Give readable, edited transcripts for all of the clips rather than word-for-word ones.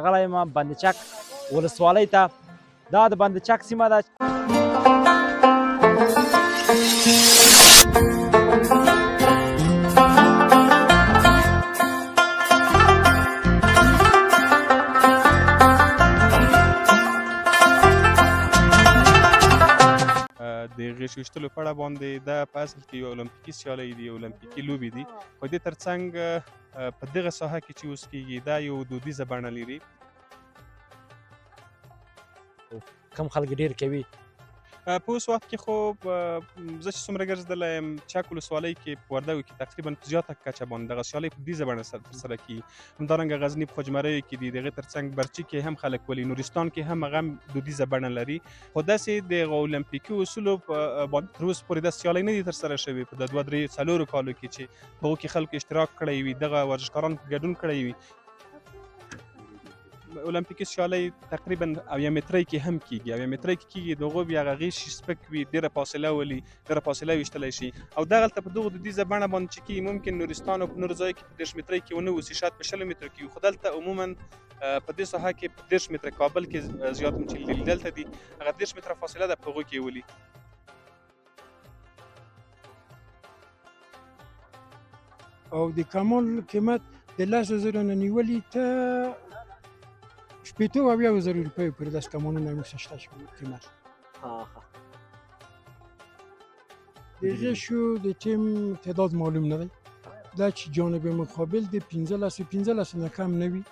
راغلی یم بند چک ولسوالۍ ته. دا د بند چک سیمه ده. د غیږ ویشتلو په اړه باندې دا په اصل کې یو المپیکي سیالۍ دي، المپیکي لوبې دي. خو دې ترڅنګ په دغه ساحه کې چې اوس کېږي دا یو دودیزه بڼه لري. کم خلک ډېر کوي. په اوس وخت کې خو زه چې څومره ګرځېدلی یم چک ولسوالۍ کې په وردګو کې تقریبا په زیاته کچه باندې دغه سیالۍ په دودیزه بڼه ترسره کېږي. همدارنګه غزني په خوجمریو کې دي، د هغې ترڅنګ برچي کې هم خلک ولي، نورستان کې هم هغه دودیزه بڼه لري. خو داسې د المپیکي اصولو باندې تر اوسه پورې داسې سیالۍ نه دي ترسره شوې په د 2-3-4 کالو کې چې په هغو کې خلکو اشتراک کړی وي، دغه ورزشکاران ګډون کړی وي. المپیکي سیالۍ تقریبا 1 مترۍ کې هم کېږي. 1 مترۍ کې کېږي، د هغو بیا هغه غیږ سپک وي، ډېره فاصله ولي، ډېره فاصله ویشتلی شي. او دغلته په دغو دودیزه بڼه باندې چې کېږي ممکن نورستان او په نورو ځایو کې په 30 مترۍ کې ونه اوسي، شاید په 20 مترو کې وي. خو دلته عموما په دې ساحه کې په 30 متره کابل کې زیات چې دلته دي هغه 30 متره فاصله ده په هغو کې ولي. او د کمال قیمت د 10,000 نه نیولي ته 80,000 روپیو پورې داسې کمالونه موږ شته چې قیمت. د غیشو د ټیم تعداد معلوم نه دی. دا چې جانب مقابل د 15 نه کم نه وي،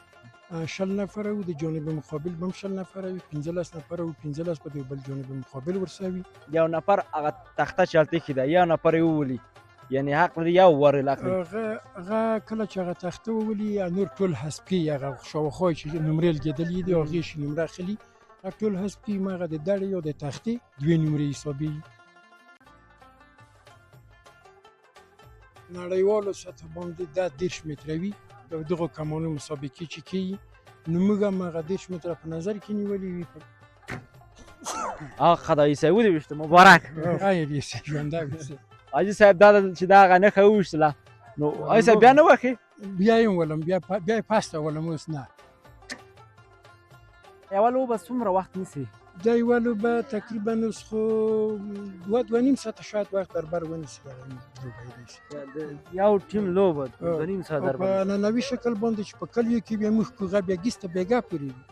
20 نفره و، د جانب مقابل به هم 20 نفره وي، 15 نفره و، 15 به د بل جانب مقابل ورسه وي. یو نفر هغه تخته چې هلته ایښې ده، یو نفر یې وولي، یعنې حق لري یو وارې اخلي. هغه کله چې هغه تخته وولي نور ټول حسب کوي، هغه شاوخوا چې نمرې لګېدلي دي هغې چې نمره اخلي هغه ټول حسب کوي. هغه د دړې یا د تختې 2 نمرې حسابېږي. نړیوالو سطح باندې دا 10 متره وي د دغو کمانو مسابقې چې کېږي، نو موږ هم هغه 10 متره په نظر کې نیولي وي. خدای صاحب ودې ویشته مبارک. خیر یې ژوندی اوسې. حاجي صاحب دا چې دا هغه نښه وویشتله نو حاجي صاحب بیا نه وښې؟ بیا یې ولم، بیا یې پاسته ولم، اوس نه. یوه لوبه څومره وخت نیسي؟ دا یوه لوبه تقریبا اوس خو 2.5 ساعته شاید وخت در بر ونیسي. یو ټیم لوبه 2.5 ساعت در بر. په ننوي شکل باندې چې په کلیو کې بیا موږ کوغه بیا ګیس ته بیګا پورې وي،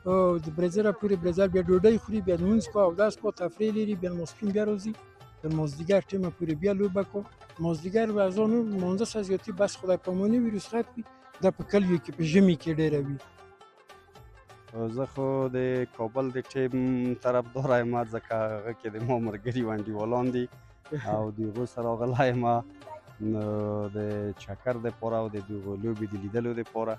او د برزره پورې برزر بیا ډوډۍ خوري، بیا لمونځ کوو، اودس کوو، تفریح لري، بیا ماسپښین بیا راځي تر مازدیګر ټیمه پورې بیا لوبه کوو. مازدیګر به از آن مانځه څه زیاتي بس خدای پاماني وي، رسخت وي. دا په کلیو کې په ژمي کې ډېره وي. زه خو د کابل د ټیم طرفدار یم، ځکه هغه کې د ما ملګري و انډیوالان دي او د هغو سره راغلی یم نو د چکر دپاره او د دغو لوبې د لیدلو دپاره.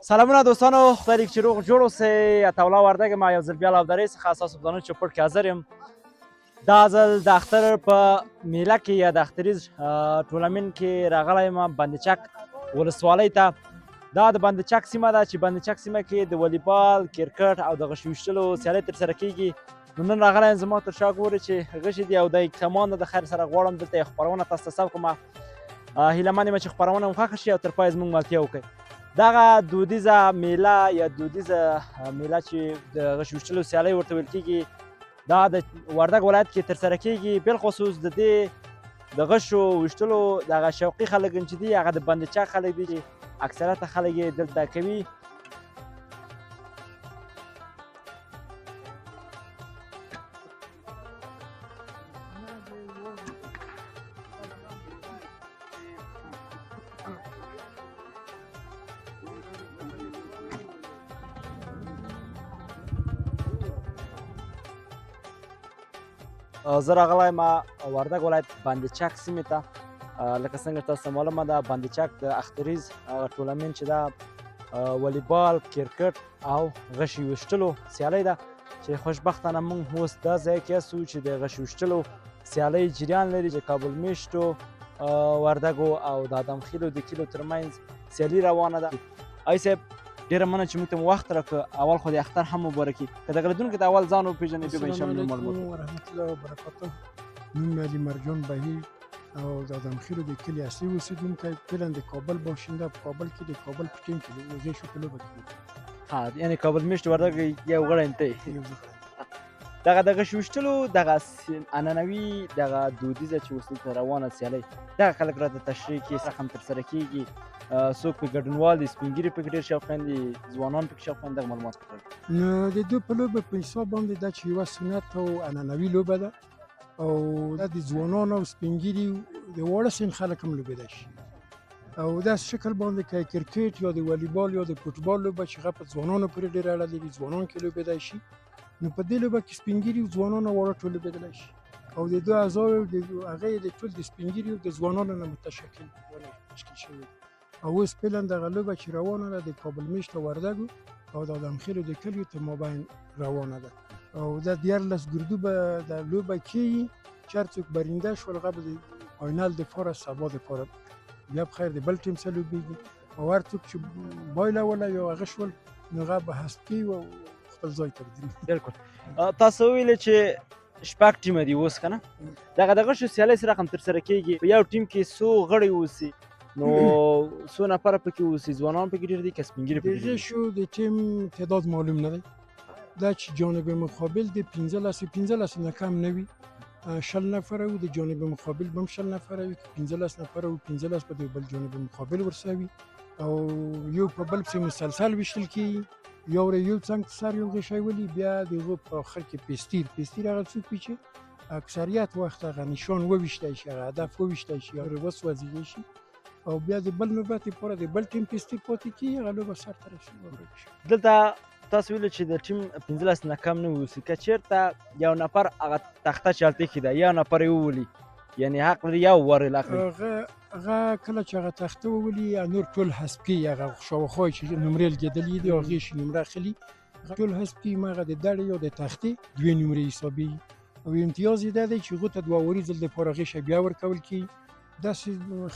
سلامونه دوستانو، خدای دې چې روغ جوړ اوسئ. عطاالله وردګ یم، یو ځل بیا له ابدارۍ څخه ستاسو په دانه چوپړ کې حاضر یم. دا ځل د اختر په میله کې یا د اختریز ټورنمنټ کې راغلی یم بند چک ولسوالۍ ته. دا د بند چک سیمه ده چې بند چک سیمه کې د والیبال، کرکټ او د غشي ویشتلو سیالۍ ترسره کېږي. نو نن راغلی یم زما تر شا ګورې چې غشي دي او د کمان د خیر سره غواړم دلته یې خپرونه تاسو ته سب کومه. هیله من یم چې خپرونه مو خوښه شي او تر پایه زموږ ملتیا وکړئ. دغه دودیزه میله یا دودیزه میله چې د غشي ویشتلو سیالۍ ورته ویل کېږي، دا د وردګ ولایت کې ترسره کېږي. بالخصوص د دې د غشو ویشتلو دغه شوقي خلک چې دي هغه د بند چک خلک دي چې اکثریت خلک یې دلته کوي. زه راغلی یم وردګ ولایت بند چک سیمې ته. لکه څنګه چې تاسو معلومه ده بند چک د اختریز ټورنمنټ چې ده والیبال، کرکټ او غشي ویشتلو سیالۍ ده چې خوشبختانه موږ اوس دا ځای کې یاستو چې د غشي ویشتلو سیالۍ جریان لري چې کابل میشتو، وردګو او د ادم خیلو د کلیو ترمنځ سیالي روانه ده. آی صاحب ډېره مننه چې موږ ته مو وخت راکړه. اول خو د اختر هم مبارک وي. که د غلیدونکو د اول ځان وپېژنې بیا به انشاءالله السلام معلومات علیکم ورحمت الله وبرکاته. نوم مې علي مرجان بهیر او د ادم خیلو د کلي اصلي اوسېدونکی، فعلا د کابل باشنده، په کابل کې د کابل په ټیم کې د غشو په لوبه کې ها یعنې کابل میشت وردګ یو غړی ته یو ځای. دغه د غشي ویشتلو دغه عنعنوي دغه دودیزه چې اوس دلته روانه سیالۍ دغه خلک راته تشریح کړي څه هم ترسره کېږي، څوک پکې ګډونوال دي، سپین ږیري پکې ډېر شوقیان دي، ځوانان پکې شوقیان دي، دغه معلومات راکړئ. نو د دوی په لوبه په حساب باندې دا چې یوه سنت او عنعنوي لوبه ده او دا د ځوانانو او سپین ږیري د واړه سن خلک هم لوبېدای شي. او داسې شکل باندې که کرکټ یا د والیبال یا د فوټبال لوبه چې هغه په ځوانانو پورې ډېره اړه لري، ځوانان کې لوبېدای شي، نو په دې لوبه کې سپین ږیري او ځوانان او واړه ټول لوبېدلی شي. او د دوه اعضاو هغه یې د ټول د سپین ږیري او د ځوانانو نه تشکیل شوي. او اوس فعلا دغه لوبه چې روانه ده د کابل میشت او وردګو او د ادم خیلو د کلیو تر مابین روانه ده. او دا 14 ګردو به د لوبه کېږي چې هر څوک برنده شول هغه به د فاینل دپاره سبا دپاره بیا بخیر د بل ټیم سره لوبېږي، او هر څوک چې بایلولی یا هغه شول نو هغه به حذف کېږي او خپل ځای ته بدري. بالکل. تاسو وویلې چې شپږ ټیمه دي اوس که نه؟ دغه د غشو سیالۍ څه رقم ترسره کېږي؟ په یو ټیم کې څو غړي اوسي؟ نو څو نفره پکې اوسي؟ ځوانان پکې ډېر دي که سپین ږیري د پکې ډېر دي؟ غشو د ټیم تعداد معلوم نه دی. دا چې جانب مقابل د 15 نه کم نه وي، 20 نفره وي، د جانب مقابل به هم 20 نفره وي، که 15 نفره وي 15 به د بل جانب مقابل ورسره وي، او یو په بل پسې مسلسل ویشتل کېږي. یو څنګ ته سر یو غشی ولي، بیا د هغو په آخر کې پیستیر هغه څوک وي چې اکثریت وخت هغه نشان وویشتی شي، هغه هدف وویشتی شي، هغه وسوځېدی شي، او بیا د بل نوبت لپاره د بل ټیم پیستیر پاتې کېږي، هغه لوبه سرته رسېږي. دلته تاسو ویلو چې د ټیم 15 نه کم نه اوسي. که چېرته یو نفر هغه تخته چالتې کې ده، یو نفر یې وولي، یعنې حق لري یو وار یې لاخلي. هغه کله چې هغه تخته وولي نور ټول حذف کېږي، هغه شاوخوا چې نمرې لګېدلي دي هغې شي نمره اخلي، ټول حذف کېږي، هغه د دړې یا د تختې 2 نمرې حسابېږي. او امتیاز یې دا دی چې هغو ته 2 واري ځل دپاره هغې شی بیا ورکول کېږي. داسې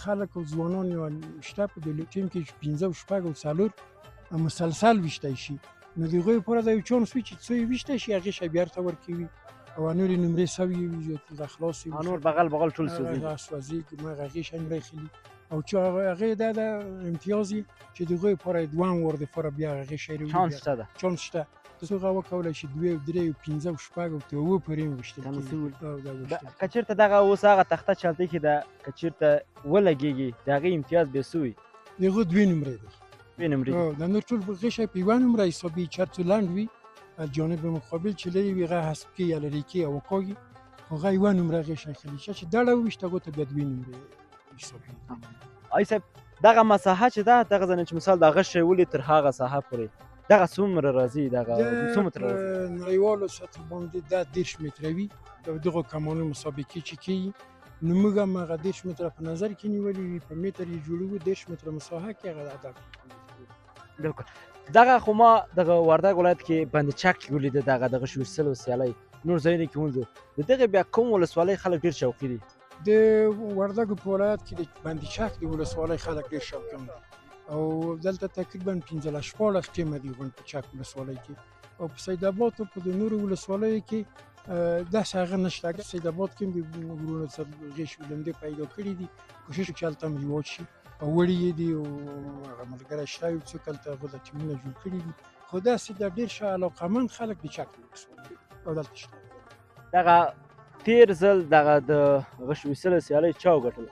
خلک او ځوانان یا شته په دې ټیم کې چې 15 او 6 او 4 مسلسل ویشتی شي، نو د هغوی لپاره دا یو چانس وي چې څو یې ویشتی شي هغې شی بیا ورته ورکوي، او نورې نمرې سوي وي هغه خلاصې وي، نور بغل ټول سوځي، هغه سوځېږي، هغې شی نمرې خلي، او چې هغې دا د امتیاز یې چې د هغوی لپاره 2 وار دپاره بیا هغې شی چانس شته ده. چانس شته څو هغه وکولی شي 2 او 3 او 15 او 6 او 9 پورې هم ویشتل کېږي. که چېرته دغه اوس هغه تخته چالتې کې ده، که چېرته ولګېږي د هغې امتیاز بیا څه وي؟ د هغو 2 نمرې دی. 2 نمرې دي. دا نور ټول هغې شی په 1 نمره حسابېږي، چې هر څو لنډ وي جانب مقابل چې لرې وي هغه حذف کېږي یا لرې کېږي او وکاږي، هغه 1 نمره هغې شی خلي، چې دړه وویشت هغو ته بیا 2 نمرې حسابېږي. آی صاحب دغه مساحه چې ده دغه ځنې چې مثال د هغه شی ولي تر هغه ساحه پورې دغه څومره راځي؟ دغه څو متره راځي؟ نړیوالو سطح باندې دا 10 متره وي، د دغو کمانو مسابقې چې کېږي، نو موږ هم هغه 10 متره په نظر کې نیولي وي، په متر یې جوړوو، 10 متره مساحه کې هغه هدف. بالکل. دغه خو ما دغه وردګ ولایت کې بند چک کې ولیده، دغه د غشو ویشتلو سیالۍ نور ځایونه کې ولیدو، د دغې بیا کوم ولسوالۍ خلک ډېر شوقي دي؟ د وردګو په ولایت کې د بند چک د ولسوالۍ خلک ډېر شوقیان دي، او دلته تقریبا 15-14 ټیمه دي غونډ په چک ولسوالۍ کې، او په سید آباد او په د نورو ولسوالیو کې داسې هغه نشته. سید آباد کې هم د غرونو سره غیش ولندې پیدا کړي دي، کوشش چې هلته هم رواج شي، او وړي یې دي، او هغه ملګری شته یو څوک هلته هغو د ټیمونه جوړ کړي دي، خو داسې د ډېر ښه علاقهمند خلک د چک ولسوالۍ او دلته شته. دغه تیر ځل دغه د غش ویستلو سیالۍ چا وګټله؟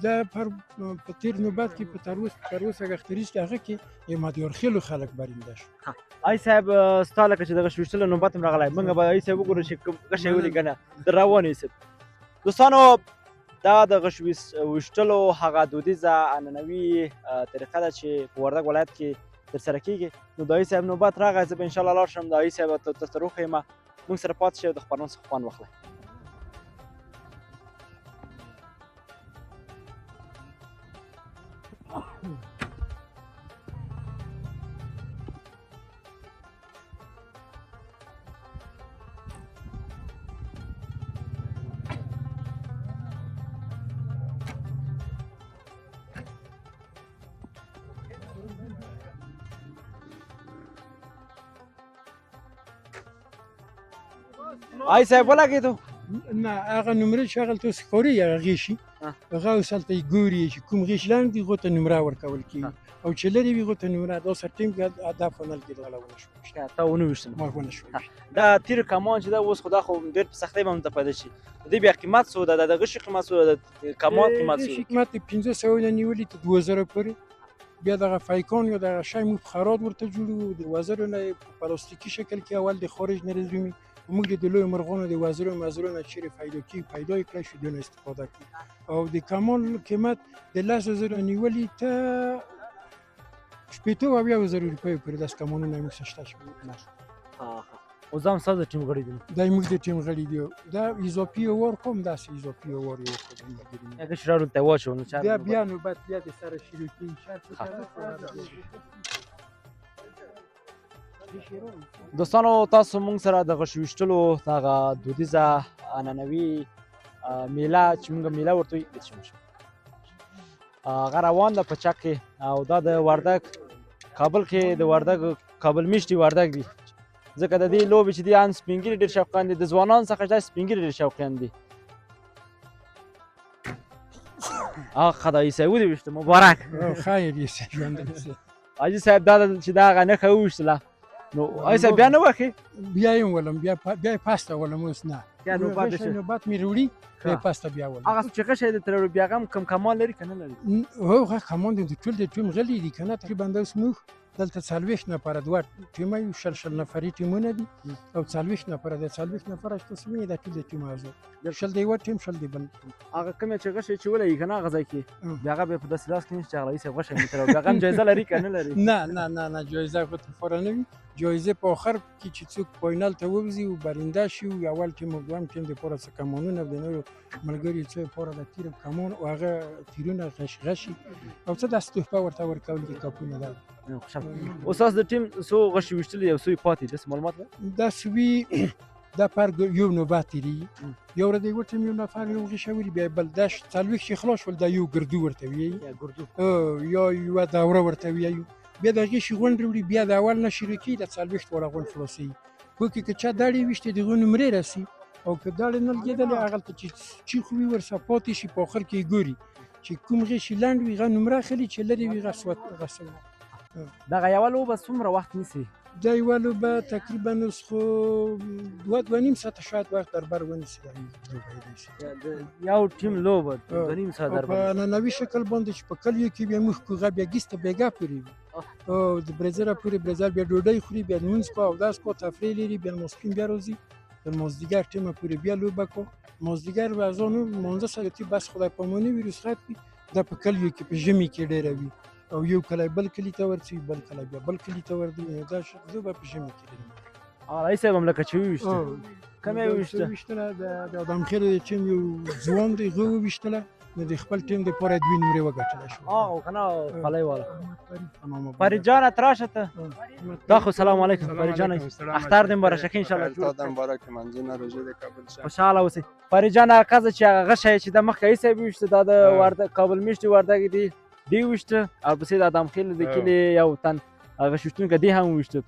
دا په تیر نوبت کې په تر اوسه غښتریز کې هغه کې مادیارخیلو خلک برنده شو. آی صاحب ستا لکه چې د غش ویشتلو نوبت هم راغلی، موږ به آی صاحب وګورو چې کوم غشی ولي که نه در روان یې صاحب. دوستانو دا د غش ویشتلو هغه دودیزه عنعنوي طریقه ده چې په وردګ ولایت کې ترسره کېږي. نو د آی صاحب نوبت راغی، زه به انشاءالله لاړ شم د آی صاحب ته تر وښیم، موږ سره پاتې شئ او د خپرونې څخه خوند واخلئ. آی صاحب ولګېدو؟ نه هغه نمرې چې هغه تاسو ښکاري هغه غیشي هغه اوس هلته یې ګوري چې کوم غیش لاندې دي هغو ته نمره ورکول کېږي او چې لرې وي هغو ته نمره دا سر ټیم کې دا فنل کې دغه ونه شو تا ونه ویشتل؟ ما ونه شو دا تیر کمان چې دا اوس خو دا خو ډېر په سختۍ به هم ته پیدا شي، د دې بیا قیمت څو ده؟ د غشي قیمت څو ده؟ د کمان قیمت څو ده؟ قیمت یې 500 نه نیولي تر 2000 پورې. بیا دغه فایکان یا دغه شی موږ خراد ورته جوړوو، د وزرو نه یې په پلاستیکي شکل کې اول د خارج نه راځومي، موږ د لویو مرغانو د وزرو مزرو نه چیرې پیدا یې کړی شو دونه استفاده کړو. او د کمان قیمت د 10,000 نیولي ته 80,000 روپیو پورې داسې کمانونه موږ سره شته شو. اوس دا هم ستاسو د ټیم غړي دي؟ دا زموږ د ټیم غړي دي. دا اضافي اوار کوم داسې اضافي اوار یې وکړو. هغه شي راوړل ته یې واچوو نو بیا نوبت بیا د سره شروع کېږي. دوستانو تاسو مونږ سره د غش ویشتلو دغه دودیزه عنعنوي میله چې مونږ میله ورته وایو هغه روان ده په چک کې، او دا د وردګ کابل کې د وردګ کابل میشتي وردګ دي، ځکه د دې لوبې چې دي ان سپین ږیري ډېر شوقیان دي، د ځوانانو څخه دا سپین ږیري ډېر شوقیان دي. خدای صاحب ودې ویشته مبارک. خیر یې ژوند حاجي صاحب دا چې دا هغه نښه وویشتله نو آی صاحب بیا نه وښې؟ بیا یې ولم بیا یې پاسته ولم اوس نه بیا نوبت مې وروړي بیا پاسته بیا ولم. هغه چې غشی د تر بیا هغه هم کم کمان لري که نه لري؟ هو هغه کمان د ټول د ټیم غلي دي که نه تقریبا دا اوس موږ دلته 40 نفره دوه ټیمه یو شل نفري ټیمونه دي او 40 نفره د 40 نفره چې تاسو وینئ دا ټول د ټیم اعضا شل د یوه ټیم شل د بل ټیم. هغه کومې چې غشی چې ولګي که نه هغه ځای کې بیا هغه بیا په داسې لاس کې نشته چې هغه صاحب غشی میتر او بیا هغه هم جایزه لري که نه لري؟ نه جایزه خو تفاره نه وي. جایزه په آخر کې چې څوک فاینل ته ووځي او برنده شي او اول ټیم او دویم ټیم دپاره څه کمانونه د نورو ملګرو څه لپاره د تیر کمان او هغه تیرونه غشي او څه داسې تحفه ورته ورکول دي کاپونه ده. اوس تاسو د ټیم څو غشي ویشتلي او څو یې پاتې داسې معلومات لرئ؟ داسې وي دا پر یو نوبت تېرېږي یو ورځ د یوه ټیم یو نفر یو غشی ولي بیا بل دا 40 چې خلاص شول دا یو ګردو ورته وایي یا یوه دوره ورته وایي. بیا د هغې شي غونډ راوړي بیا د اول نه شروع کېږي د 40 واړه غونډ خلاصوي. په کې که چا داړې ویشتې د هغو نمرې رسي او که داړې نه لګېدلې هغلته چې چیخ وي ورسره پاتې شي په آخر کې یې ګوري چې کوم غشي لنډ وي هغه نمره اخلي چې لرې وي هغه دغه یوه لوبه څومره وخت نیسي؟ دا یوه لوبه تقریبا اوس خو 2.5 ساعته شاید وخت در بر ونیسي. یو ټیم لوبه 2.5 ساعت در په عنعنوي شکل باندې چې په کلیو کې بیا موږ کوغه بیا ګیسته بیګا پورې وي او د برزره پورې برزر بیا ډوډۍ خوري بیا لمونځ کوو اودس کوو تفریح لري بیا ماسپښین بیا راځي تر مازدیګر ټیمه پورې بیا لوبه کوو. مازدیګر به اذان لمانځه سره چې بس خدای پاماني وي رخصت وي دا په کلیو کې په ژمي کې ډېره وي او یو کلی بل کلي ته ورځي بل کلی بیا بل کلي ته ورځي دا لوبه په ژمي کې ډېره رئیس صاحب هم لکه چې وویشته کوم یې وویشتله د ادمخیل د ټیم یو ځوان دی هغه وویشتله نو د خپل ټیم دپاره 2 نمرې وګټلی شو. که نه خولۍ والا فرید جانه تراشه ته دا خو سلام علیکم فرید جانه اختر دې مبارک شه انشاءالله تا د مبارک منځونه روژې د کابل شه خوشحاله اوسئ. فرید جانه قضه چې هغه غشی چې د مخکې عیسی وویشته دا د کابل میشتي وردګ دی وویشته او پسې د ادمخیل د کلي یو تن هغه شوشتونکی دی هم وویشته.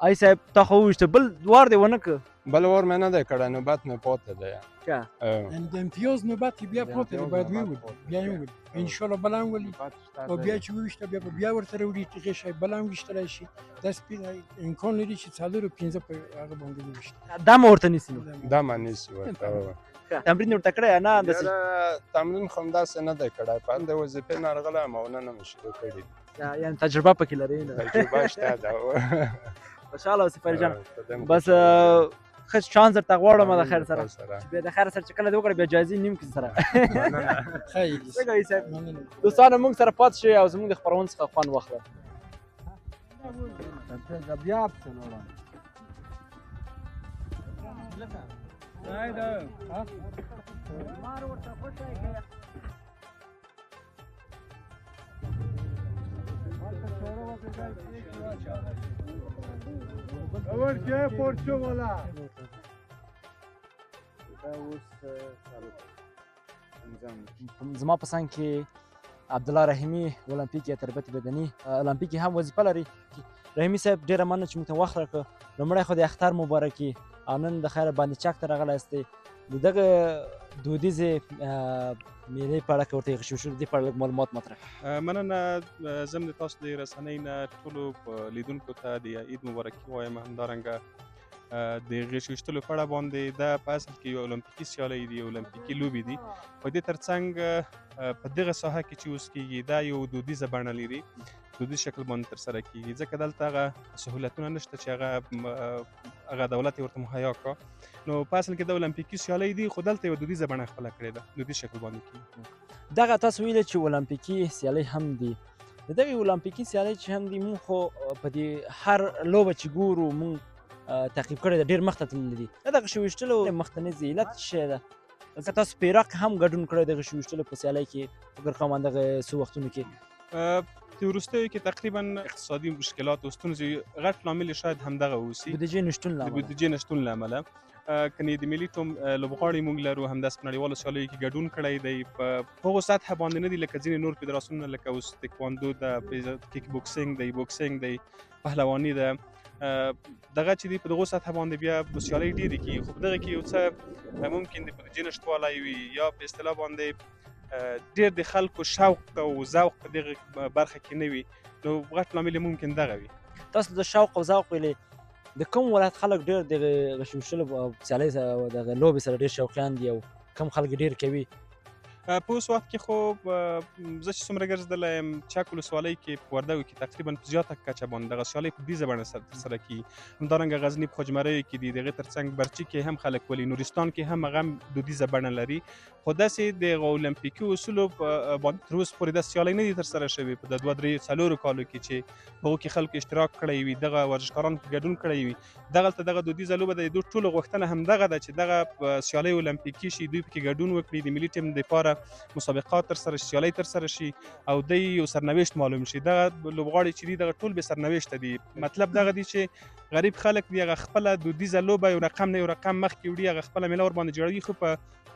آی صاحب تا خو وویشته بل وار دې ونه که بل اور مې نه دی کړی، نوبت مې پاتې دی. ښه. یعنې د امتیاز نوبت یې بیا پاتې دی، باید ویولي، بیا یې وولي، انشاءالله بل هم ولي، او بیا چې وویشته بیا به بیا ورسره وړي، هغې شی بل هم ویشتلی شي. داسې امکان لري چې 4 او 15 په هغه باندې وویشتي. دم ورته نیسي نو. دا مې نیسي ورته. تمرین ورته کړی نه همداسې؟ یاره تمرین خو همداسې نه دی کړی، په همدې وظیفې نه راغلی یم او نن مې شروع کړي دي. یعنې تجربه پکې لرئ نه؟ تجربه شته ده. خوشحاله اوسې فرید جان. بس ښه چانس درته غواړم د خیر سره، چې بیا د خیر سره چې کله دې وکړه بیا جایزې نیم کړي سره. خیر څه کوي صاحب؟ دوستانو موږ سره پاتې شئ او زموږ د خپرونې څخه خوند واخلئ. زما په څنګ کې عبدالله رحیمي اولمپیک یا تربیت بدني اولمپیک هم وظیفه لري. رحیمي صاحب ډېره مننه چې موږ ته وخت راکړ. لومړی خو د اختر مبارکي او نن د خیره باندې چک ته راغلی یاستئ. د دغه دودیزې میلې په اړه که ورته ایښې شو دې په اړه لږ معلومات مطرح کړئ. مننه. زه هم د تاسو د رسنۍ نه ټولو لیدونکو ته د عید مبارکي وایم. همدارنګه د غیږ ویشتلو په اړه باندې دا په اصل کې یو اولمپیکي سیالۍ دي، اولمپیکي لوبې دي. په دې ترڅنګ په دغه ساحه کې چې اوس کېږي دا یو دودیزه بڼه لري، دودیز شکل باندې ترسره کېږي، ځکه دلته هغه سهولتونه نشته چې هغه دولت یې ورته مهیا کړه. نو په اصل کې د اولمپیکي سیالۍ دي، خو دلته یوه دودیزه بڼه خپله کړې ده، دودیز شکل باندې کېږي. دغه تاسو ویلې چې اولمپیکي سیالۍ هم دي. د دغې اولمپیکي سیالۍ چې هم دي موږ خو په دې هر لوبه چې ګورو موږ تعقیب کړی ده، ډېر مخته تللی دي. د دغه شویشتلو مخنیځ علت څه شی ده؟ ځکه تاسو په عراق هم ګډون کړی دغه شویشتلو په سیالۍ کې، فکر کوم همدغه څو وختونو کې. په وروستیو کې تقریبا اقتصادي مشکلات او ستونزې غټ لامل شاید همدغه اوسي، بودیجې نشتون له د امله. بودیجې نشتون له امله. کنې د ملي ټیم لوبغاړي موږ لرو، همداسې په نړیوالو سیالیو کې ګډون کړی دی. په هغو سطحه باندې نه دي لکه ځینې نور فدراسیونونه، لکه اوس تکواندو ده، کیک بوکسینګ دی، بوکسینګ دی، پهلواني ده. دغه چې دي په دغو سطحه باندې بیا سیالۍ ډېرې کېږي، خو په دغه کې یو څه ممکن د بودیجې نشتوالی وي، یا په اصطلاح باندې ډېر د خلکو شوق او ذوق په دغه برخه کې نه وي. نو غټ لامل یې ممکن دغه وي. تاسو د شوق او ذوق ویلې، د کوم ولایت خلک ډېر دغه شویشتلو سیالۍ سره او دغه لوبې سره ډېر شوقیان دي او کوم خلک ډېر کوي؟ په اوس وخت کې خو زه چې څومره ګرځېدلی یم چک ولسوالۍ کې په وردګو کې تقریبا په زیاته کچه باندې دغه سیالۍ په دودیزه بڼه ترسره کېږي. همدارنګه غزني په خوجمریو کې دي، د هغې ترڅنګ برچي کې هم خلک ولي، نورستان کې هم هغه دودیزه بڼه لري. خو داسې د اولمپیکي اصولو باندې تر اوسه پورې داسې سیالۍ نه دي ترسره شوې په د 2-3-4 کالو کې چې په هغو کې خلکو اشتراک کړی وي، دغه ورزشکاران په ګډون کړی وي. دغلته دغه دودیزه لوبه ده، د دوی ټولو غوښتنه همدغه ده چې دغه سیالۍ اولمپیکي شي، دوی پکې ګډون وکړي، د ملي ټیم دپاره مسابقات ترسره شي، سیالۍ ترسره شي او د یو سرنوشت معلوم شي. دغه لوبغاړي چې دي دغه ټول بې سرنوشته دي. مطلب دغه دی چې غریب خلک دي هغه خپله دودیزه لوبه یو رقم نه یو رقم مخکې وړي، هغه خپله میله ورباندې جوړوي، خو په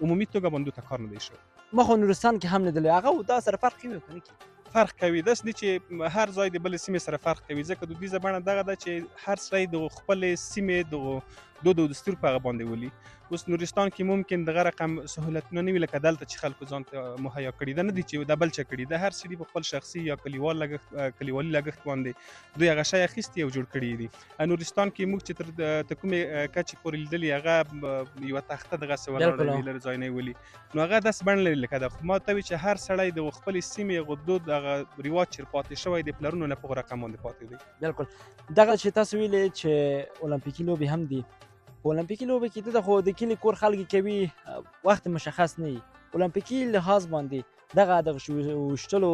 عمومي توګه باندې ته کار نه دی شوی. ما خو نورستان کې هم لیدلی، هغه دا سره فرق کوي که نه کوي؟ فرق کوي. داسې دی چې هر ځای د بلې سیمې سره فرق کوي، ځکه دودیزه بڼه دغه ده چې هر سړی د خپلې سیمې دغو دود او دستور په هغه باندې ولي. اوس نورستان کې ممکن دغه رقم سهولتونه نه وي لکه دلته چې خلکو ځان ته مهیا کړي. دا نه دي چې دا بل چا کړي، دا هر سړي په خپل شخصي یا کلیوالي لګښت باندې دوی هغه شی اخیستي او جوړ کړي دي. نورستان کې موږ چې تر کومې کچې پورې لیدلي هغه یوه تخته دغسې ولاړه وي، لرې ځای نه ولي. نو هغه داسې بڼه لري لکه دا. خو ما ته وي چې هر سړی د خپلې سیمې هغه دود هغه رواج چې پاتې شوی د پلرونو نه په هغه رقم باندې پاتې دی. بلکل. دغه چې تاسو ویلې چې اولمپیکي لوبې هم دي، په اولمپیکي لوبې کې دلته خو د کلي کور خلک کوي، وخت مشخص نه وي. اولمپیکي لحاظ باندې دغه ویشتلو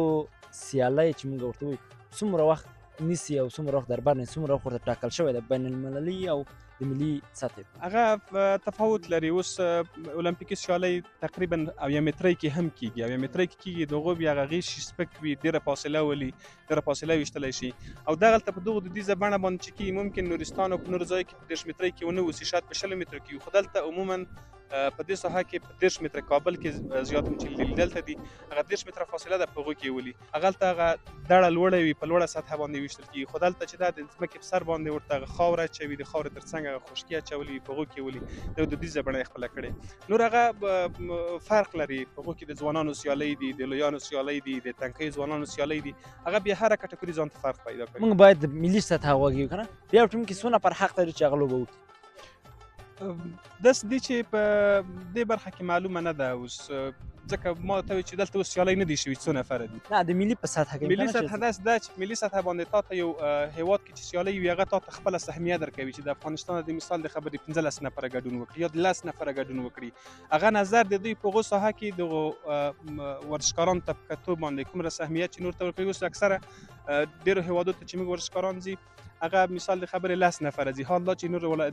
سیالۍ چې موږ ورته وایو څومره وخت نیسي او څومره وخت دربر نه څومره وخت ورته ټاکل شوی ده بین المللي او د ملي سطحې؟ هغه تفاوت لري. اوس اولمپیکي سیالۍ تقریبا 1 مترۍ کې هم کېږي، 1 مترۍ کې کېږي، د هغو بیا هغه غیږ سپک وي، ډېره فاصله ولي، ډېره فاصله ویشتلی شي. او دغلته په دغو دودیزه بڼه باندې چې کېږي ممکن نورستان او په نورو ځایو کې په 30 مترۍ کې ونه اوسي، شاید په 20 مترو کې وي. خو دلته عموما په دې ساحه کې په 30 متره کابل کې زیات چې دلته دي هغه 30 متره فاصله ده په هغو کې ولي. هغلته هغه دړه لوړه وي، په لوړه سطحه باندې ویشتل کېږي. خو دلته چې دا د ځمکې په سر باندې ورته هغه خاوره اچوي، د خاورې تر څنګ ترڅنګ هغه خشکي اچولي په هغو کې ولي د دودیزه بڼه یې خپله کړې. نور هغه فرق لري، په هغو کې د ځوانانو سیالۍ دي، د لویانو سیالۍ دي، د تنکیو ځوانانو سیالۍ دي، هغه بیا هره کټګوري ځان ته فرق پیدا کوي. موږ باید د ملي سطحه غوږ یو که نه په یو ټیم کې څو نفر حق لري چې هغه لوبه وکړي؟ داسې دي چې په دې برخه کې معلومه نه ده اوس، ځکه ما ته وایي چې دلته اوس سیالۍ نه دي شوي څو نفره دي. نه د ملي په سطحه کې ملي امکان سطحه شته. داسې ده چې ملي سطحه باندې تا ته یو هیواد کې چې سیالۍ وي هغه تا ته خپله سهمیه درکوي چې د افغانستان د مثال د خبرې 15 نفره ګډون وکړي یا 10 نفره ګډون وکړي. هغه نظر د دوی په هغو ساحه کې دغو ورزشکارانو ته په کتو باندې کومره سهمیه چې نور ته ورکوي. اوس اکثره ډېرو هیوادو ته چې موږ ورزشکاران ځي هغه مثال د خبرې 10 نفره ځي، حال دا چې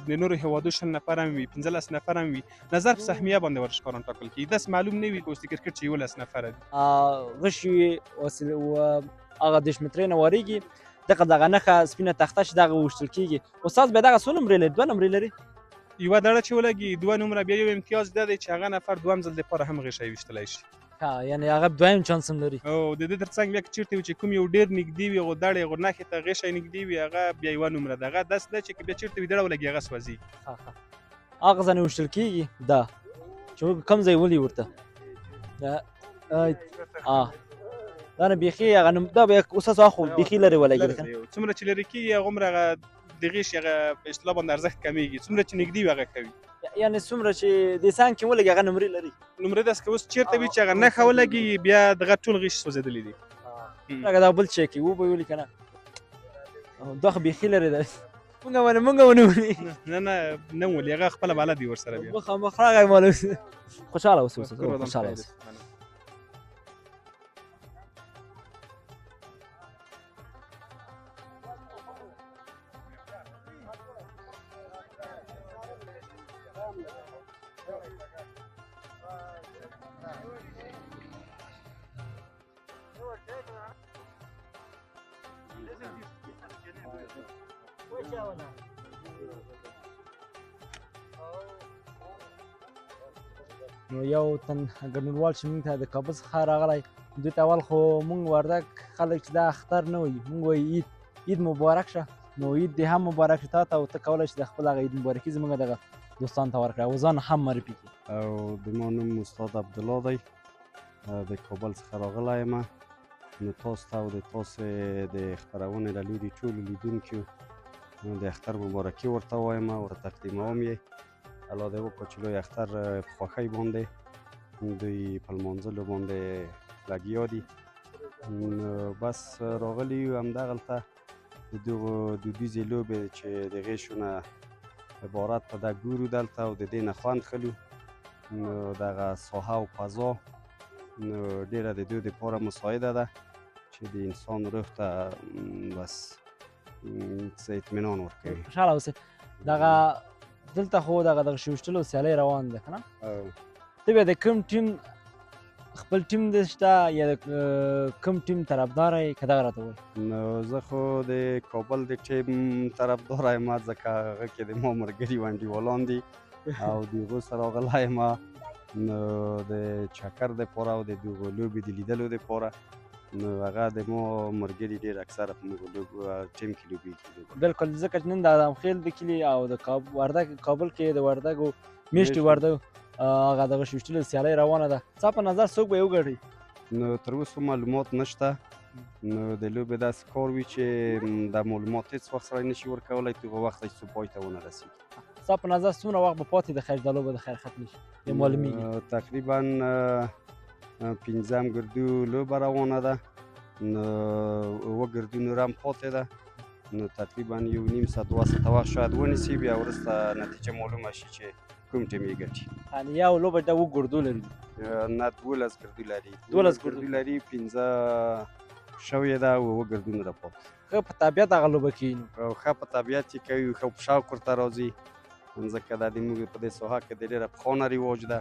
د نورو هیوادو 20 نفر هم وي 15 نفر هم وي، نظر په سهمیه باندې ورزشکاران ټاکل کېږي. داسې معلوم نه وي که اوس د کرکټ چې 11 نفره دي. غشي هغه 10 مترۍ نه وارېږي دغه نښه سپینه تخته چې دغه وویشتل کېږي. استاد بیا دغه څو نمرې لري؟ 2 نمرې لري. یوه دړه چې ولګي 2 نمره، بیا یو امتیاز دا دی چې هغه نفر دوهم ځل دپاره هم غشی ویشتلی شي. یعنې هغه دویم چانس هم لري. او د دې ترڅنګ بیا که چېرته وي چې کوم یو ډېر نږدې وي هغو دړې هغو نښې ته غشی نږدې وي هغه بیا یوه نمره ده. هغه داسې ده چې که بیا چېرته وي دړه ولګي هغه سوځېږي. هغه ځانې ویشتل کېږي دا چې کوم ځای ولي ورته دا نه بیخي هغه دا بیا اوس خو بیخي لرې ولګېده که نه. څومره چې لرې کېږي هغومره هغه د غیش هغه په اصطلاح باندې ارزښت کمیږي، څومره چې نږدې وي هغه کوي. یعنې څومره چې د څنګ کې ولګي هغه نمرې لري. نمرې داسې که اوس چېرته وي چې هغه نښه ولګي بیا دغه ټول غیش سوځېدلي دي. لکه دا بل چی کې وبه ولي که نه دا خو بیخي لرې ده. مونږ ونه ولي نه ولي هغه خپله بلد وي ورسره بیا. مخامخ راغی معلوم خوشحاله اوسې خوشحاله اوسې. نو یو تن ګډونوال چې موږ ته د کابل څخه راغلی دوی ته اول خو موږ وردګ خلک چې دا اختر نه وایي موږ وایي عید مبارک شه. نو عید دې هم مبارک شه تا ته او ته کولی شې د خپل هغه عید مبارکي زموږ دغه دوستانو ته ورکړه او ځان هم معرفي کړي. او د ما نوم استاد عبدالله دی، د کابل څخه راغلی یم. نو تاسو ته او د تاسو د خپرونې له لوري ټولو لیدونکو د اختر مبارکي ورته وایم او تقدیموم یې. الله دې وکړه چې لوی اختر په خوښۍ باندې دوی په لمانځلو باندې لګیا دي. بس راغلي یو همدغلته د دغو دودیزې لوبې چې د غیشو نه عبارت په ده ګورو دلته او د دې نه خوند خلو. نو دغه ساحه او فضا نو ډېره د دوی دپاره مساعده ده چې د انسان روح ته بس څه اطمینان ورکوي. خوشحاله اوسئ. دغه دلته خو دغه شوشتلو سیالۍ روان ده که نه؟ ته بیا د کوم ټیم خپل ټیم دې شته یا د کوم ټیم طرفدار یې که دغه راته ووایې؟ نو زه خو د کابل د ټیم طرفدار یم ځکه هغه کې د ما ملګري و انډیوالان دي او د هغو سره راغلی یم. نو د چکر دپاره او د دغو لوبې د لیدلو دپاره نو هغه د ما ملګري ډېر اکثره په موږ ټیم کې لوبېږي. بلکل ځکه چې نن د ادمخیل د کلي او د وردګ کابل کې د وردګو میشتې وردګو هغه دغه شوشتلو سیالۍ روانه ده. ستا په نظر څوک به یې وګټي؟ نو تر اوسه معلومات نشته. نو د لوبې داسې کار وي چې د معلومات هېڅ وخت سړی نشي ورکولی تر هغه وخته چې څو پای ته ونه رسېږي. ستا په نظر څومره وخت به پاتې د خیر دا لوبه د خیر ختمې شي یا معلومېږي؟ تقریبا 15 ګردو لوبه روانه ده. نو 7 ګردو نور هم پاتې ده. نو تقریبا 1.5 ساعت 2 ساعته وخت شاید ونیسي بیا وروسته نتیجه معلومه شي چې کوم ټیم یې ګټي. یعنې یو لوبه د 7 ګردو لري؟ نه 12 ګردو لري. 12 ګردو لري 15 شوې ده او 7 ګردو نه راپاتې. ښه په طبیعت هغه لوبه کوي او ښه په طبیعت یې کوي، ښه په شوق ورته راځي ځکه دا د موږ په دې ساحه کې د ډېره پخوانه رواج ده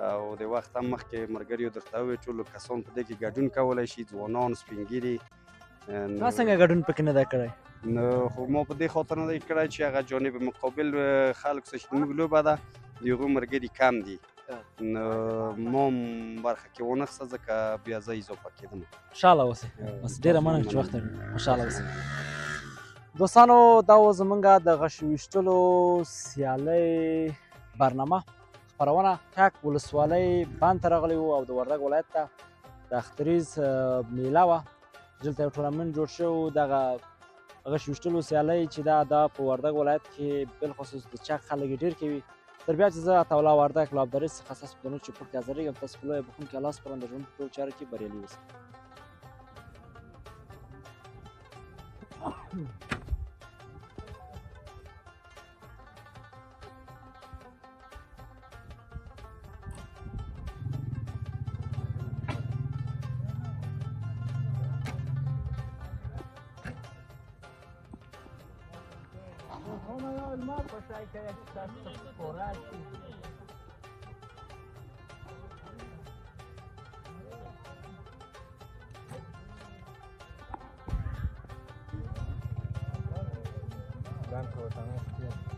او د وخت هم مخکې ملګریو درته وویل ټولو کسان په دې کې ګډون کولی شي، ځوانان، سپین ږیري. تا څنګه ګډون پکې نه ده کړی؟ نو خو ما په دې خاطر نه دی کړی چې هغه جانب مقابل خلکو څه چې زموږ لوبه ده د هغو ملګري کم دي. نو ما هم برخه کې ونخڅه ځکه بیا زه اضافه کېدم. خوشحاله اوسئ. بس ډېره مننه چې وخت خوشحاله اوسئ. دوستانو دا و زمونږ د غش ویشتلو سیالۍ برنامه خپرونه چک ولسوالۍ بند ته راغلی وو او د وردګ ولایت ته د اختریز میله وه. دلته یو ټورنمنټ جوړ شوی و. دغه غش ویشتلو سیالۍ چې دا په وردګ ولایت کې بالخصوص د چک خلک یې ډېر کوي. تر بیا چې زه عطاالله وردګ له ابدارۍ څخه ستاسو په درنو چوپړ کې حاضرېږم. تاسو په لویه بخښونکي الله سپارم د ژوند په ټولو چارو کې بریالي اوسئ. Blanco también.